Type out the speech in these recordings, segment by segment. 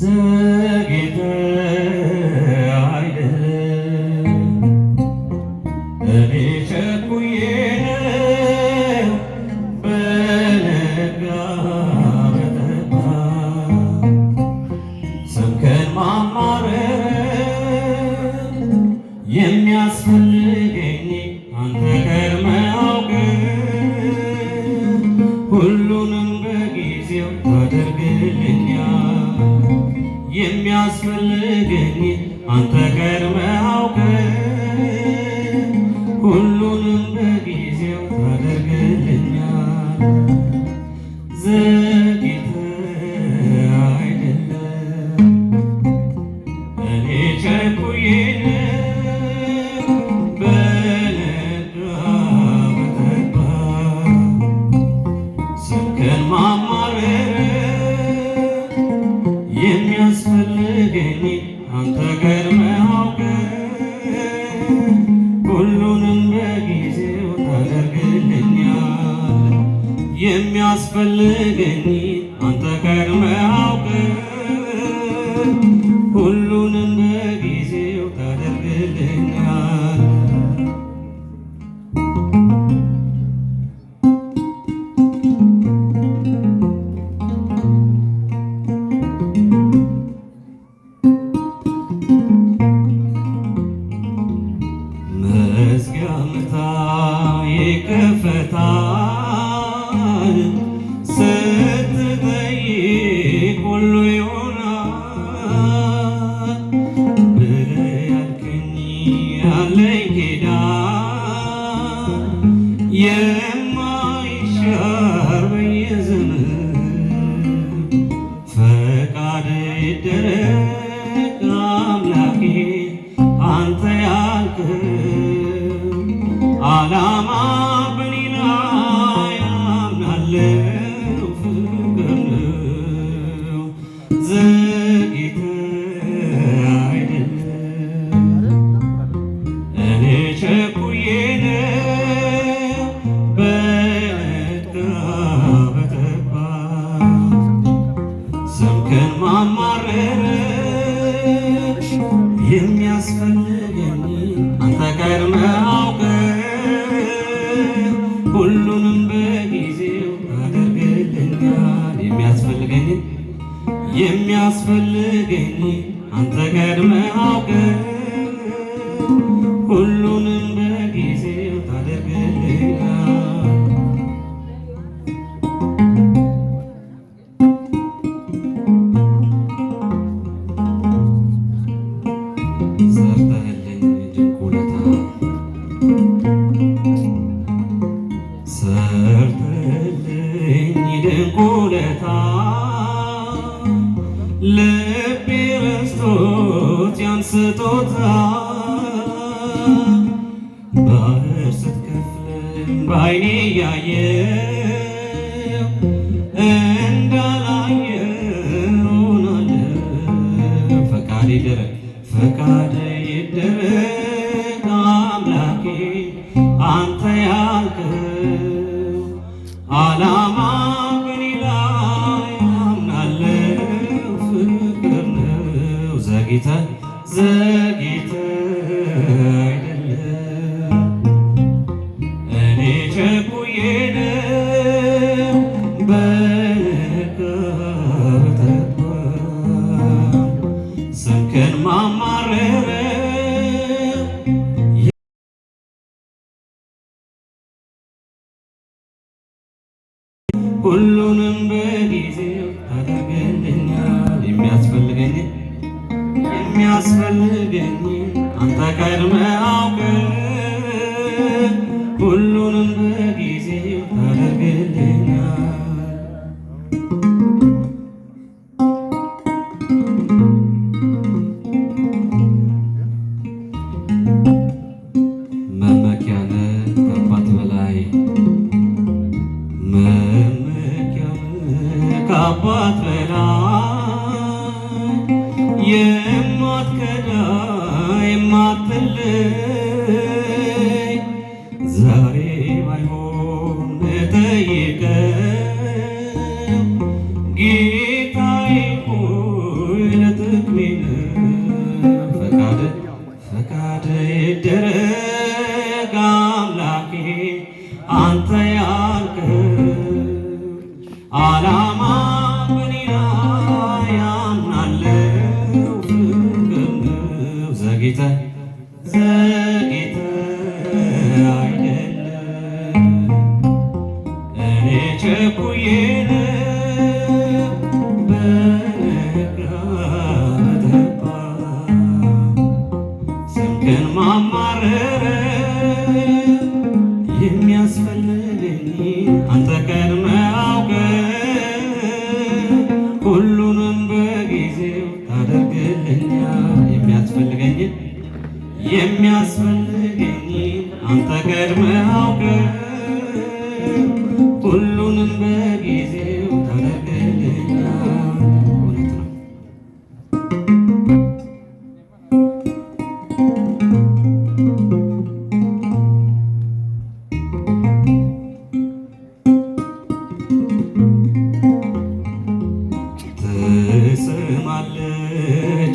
ዘግይተ አይደለም እኔ ቸኩዬ ነው በነጋ በጠባ ስምህን ማማረር የሚያስፈልገኝ አንተ ቀድመህ አውቀህ ሁሉንም በጊዜው ታደርግልኛል። የሚያስፈልገኝ አንተ ቀድመህ አውቀህ ሁሉንም በጊዜው ታደርግልኛል። ዘግይተህ አይደለም እኔ ቸኩዬ ነው በነጋ በጠባ ስምህን ማማረር የሚያስፈልገኝ አንተ ቀድመህ አውቀህ ሁሉንም በጊዜው ታደርግልኛል። የሚያስፈልገኝ አንተ ቀድመህ አውቀህ ሁሉንም በጊዜው ታደርግልኛል። መዝጊያ ምታ ይከፈታል ስትጠይቅ ሁሉ ይሆናል ብለህ ያልከኝ ያለኝ ኪዳን የማይሻር በየዘመን ፈቃድ ይደረግ አምላኬ አንተ ያልከው ዓላማ በኔ ላይ አምናለው ፍቅር ነው። ዘግይተህ አይደለም እኔ ቸኩዬ ነው በነጋ በጠባ ስምህን ማማረር የሚያስፈልገኝ አንተ ቀድመህ አውቀህ ሁሉንም በጊዜው ታደርግልኛል። የሚያስፈልገኝ አንተ ቀድመህ አውቀህ ሁሉንም በጊዜው ታደርግልኛል። ሰርተህልኝ ድንቅ ውለታ ሰርተህልኝ ድንቅ ውለታ ልቤ ረስቶት ያን ስጦታ ባህር ስትከፍል በዓይኔ እያየሁ እንዳላየሁ ሆናለሁ። ፈቃድ ይደረግ አምላኬ አንተ ያልከው ዓላማ በኔ ላይ አምናለው ፍቅር ነው። ዘግይተህ አይደለም እኔ ቸኩዬ ነው በነጋ በጠባ ስምህን ማማረር ሁሉንም በጊዜው ታደርግልኛል። የሚያስፈልገኝ አንተ ቀድመህ አውቀህ ሁሉንም በጊዜው ታደርግልኛል። መመኪያ ነህ ከአባት በላይ መመኪያ ነህ ከአባት በላይ የማትከዳ የማትለይ ዛሬ ባይሆን እጠይቀው ጌታዬ ሆይ አሜን። ፈቃድ ይደረግ አምላኬ አንተ ያልከው ዓላማ በኔ ላይ ያምናለው ፍቅር ነው። ዘግይተህ አይደለም እኔ ቸኩዬ ስምህን ማማረር የሚያስፈልገኝ አንተ ቀድመህ አውቀህ ሁሉንም በጊዜው ታደርግልኛለህ። የሚያስፈልገኝ አንተ ቀድመህ አውቀህ ሁሉንም በጊዜው ታደርግልኛለህ። እውነት ነው። ትሰማለህ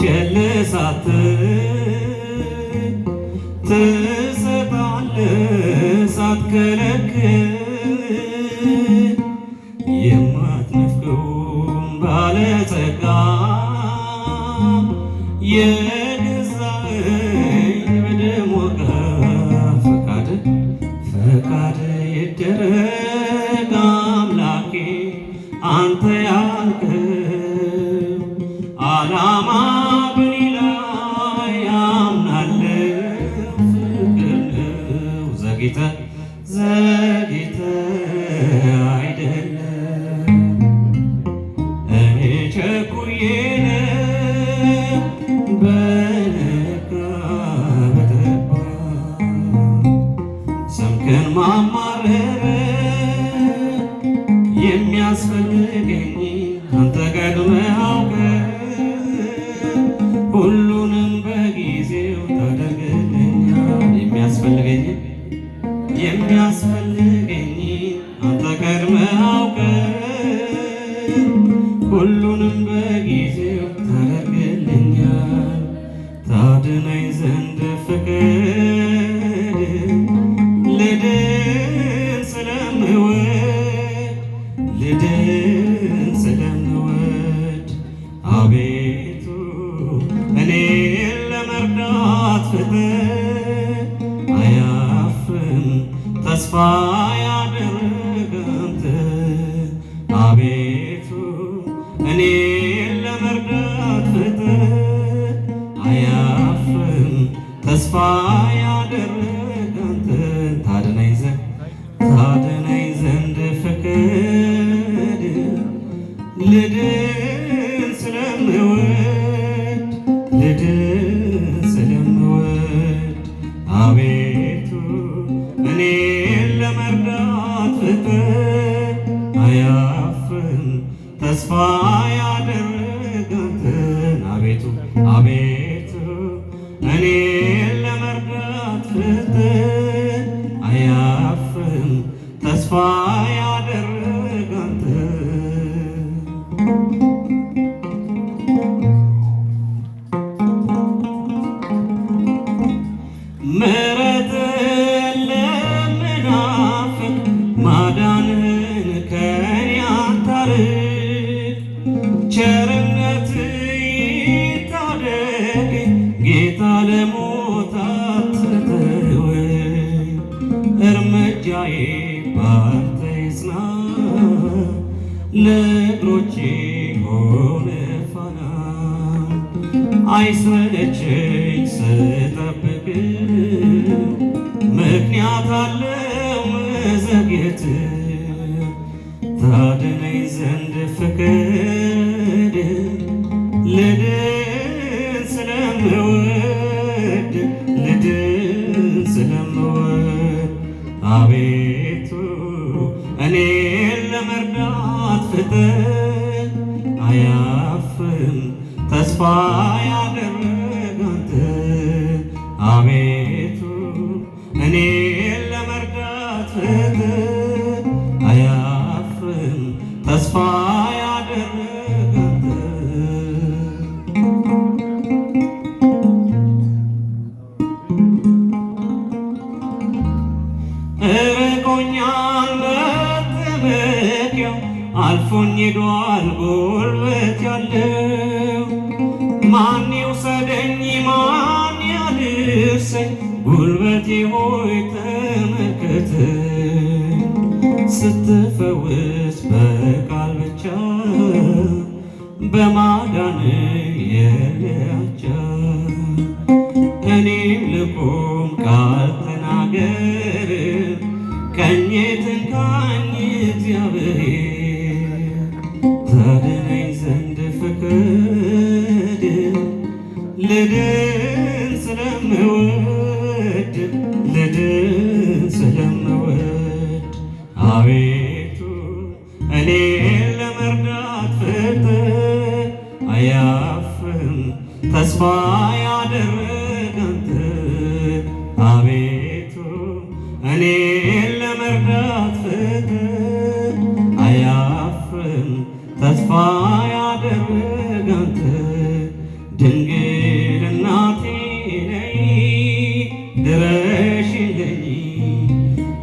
ቸል ሳትል ትሰጣለህ ሳትከለክል የማትነፍገውን ባለጸጋ የገዛኸኝ በደም ዋጋ ፈቃድ ይደረግ አምላኬ አንተ ያልከው ዓላማ በኔ ላይ ያምናለው ፍቅር ነው። ዘግይተህ አይደለም እኔ ቸኩዬ በነጋ በጠባ ስምህን ማማረር የሚያስፈልገኝ አንተ ቀድመህ አውቀህ ሁሉንም በጊዜው ታደርግልኛለህ። የሚያስፈልገኝ አንተ ቀድመህ አውቀህ ሁሉንም በጊዜው ታደርግልኛለህ። ታድነኝ ዘንድ ፍቅር ልድን ስለምወድ አቤቱ እኔን ለመርዳት ፍጥር አያፍርም ተስፋ ያደረገ አንተ አቤቱ እኔን ለመርዳት ፍጥር አያፍርም ተስፋ ያደረገ አንተ ታድነኝ ዘንድ ፍቅር ልድን ስለምወድ አቤቱ እኔን ለመርዳት ፍጥር አያፍርም ተስፋ ያደረገ አንተን አቤቱ እኔን ለመርዳት ፍጥር አያፍርም ተስፋ ያደረገ አንተን ምሕረትን ለምናፍቅ ማዳንን ከኔ አታርቅ። ቸርነት ይታደግ ጌታ ለሞት አትተወኝ። እርምጃዬ ባንተ ይጽና ለእግሮቼ ሆነ ፋና አይሰለቸኝ ስጠብቅ ምክንያት አለው መዘግየት ታድነኝ ዘንድ ፍቅድ ልድን ስለምወድ አቤቱ እኔን ለመርዳት ፍጥር አያፍርም ተስፋ ያደረገ አንተ አቤቱ እኔን ለመርዳት ፍጥር አያፍርም ተስፋ ያደረገ አንተ ማን ይውሰደኝ ማን ያድርሰኝ? ጉልበቴ ሆይ ተመልከተኝ። ስትፈውስ በቃል ብቻ በማዳን የለያቻ። እኔም ልቆም ቃል ተናገር ቀኜ ትንካኝ እግዚአብሔር። ታድነኝ ዘንድ ፍቀድ ልድን ስለምወድ ልድን ስለምወድ። አቤቱ እኔን ለመርዳት ፍጥር አያፍርም ተስፋ ያደረገ አንተ። አቤቱ እኔን ለመርዳት ፍጥር አያፍርም ተስፋ ያደረገ አንተ። ድንግል እናቴ ነይ ድረሽልኝ፣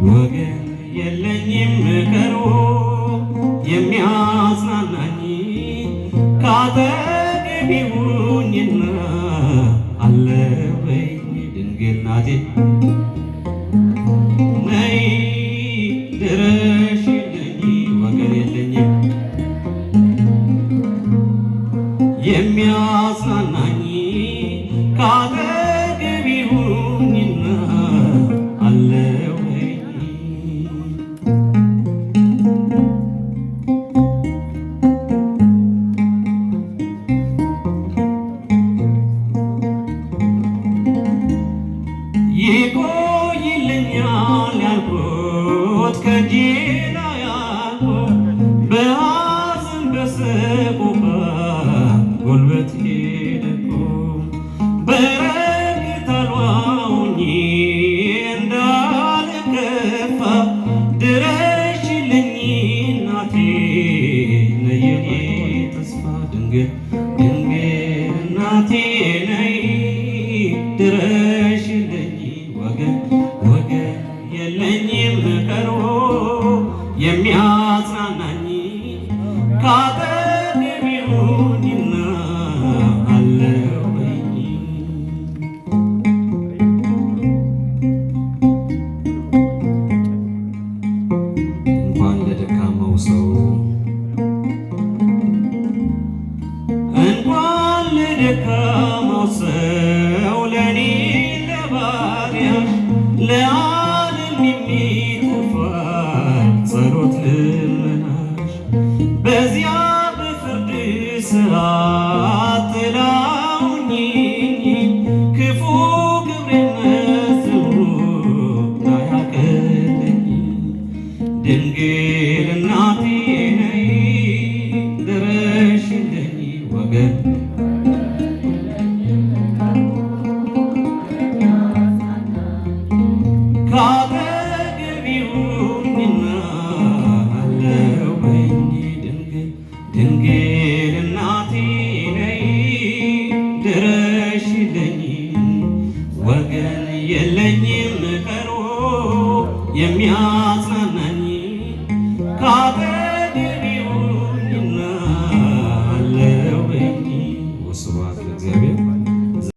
ወገን የለኝም ቀርቦ የሚያጽናናኝ። ካጠገቤ ሁኚና አለበኝ ድንግል እናቴ ነይ ድረሽልኝ፣ ወገን የለኝም የሚያጽናናኝ። ካጠገቤ ሁኚና አለበኝ። ይቆይልኛል ያልኩት ከእጄ ላይ ያልኩት በሐዘን በሰቆቃ ጉልበቴ ደቆ በረከት አልባ ሆኜ እንዳልከፋ ድረሽልኝ እናቴ ነይ የኔ ተስፋ። ድንግል ድንግል እናቴ ነይ ድረሽልኝ፣ ወገን ወገን የለኝም ቀርቦ የሚያጽናናኝ። ካጠገቤ ሁኚና አለበኝ። እንኳን ለደካማው ሰው እንኳን ለደካማው ሰው ለእኔ ለባሪያሽ ለዓለም የሚተርፋል ጸሎት ልመናሽ። በዚያ በፍርድ ሰዓት ጥላ ሁኚኝ፣ ክፉ ግብሬን መዝኖ እንዳያቀለኝ። ድንግል እናቴ ነይ ድረሽልኝ፣ ወገን ካጠገቤ ሁኚና አለበኝ። ድንግል ድንግል እናቴ ነይ ድረሽልኝ፣ ወገን የለኝም ቀርቦ የሚያጽናናኝ። ካጠገቤ ሁኚና አለበኝ። ወስብሐት ለእግዚአብሔር።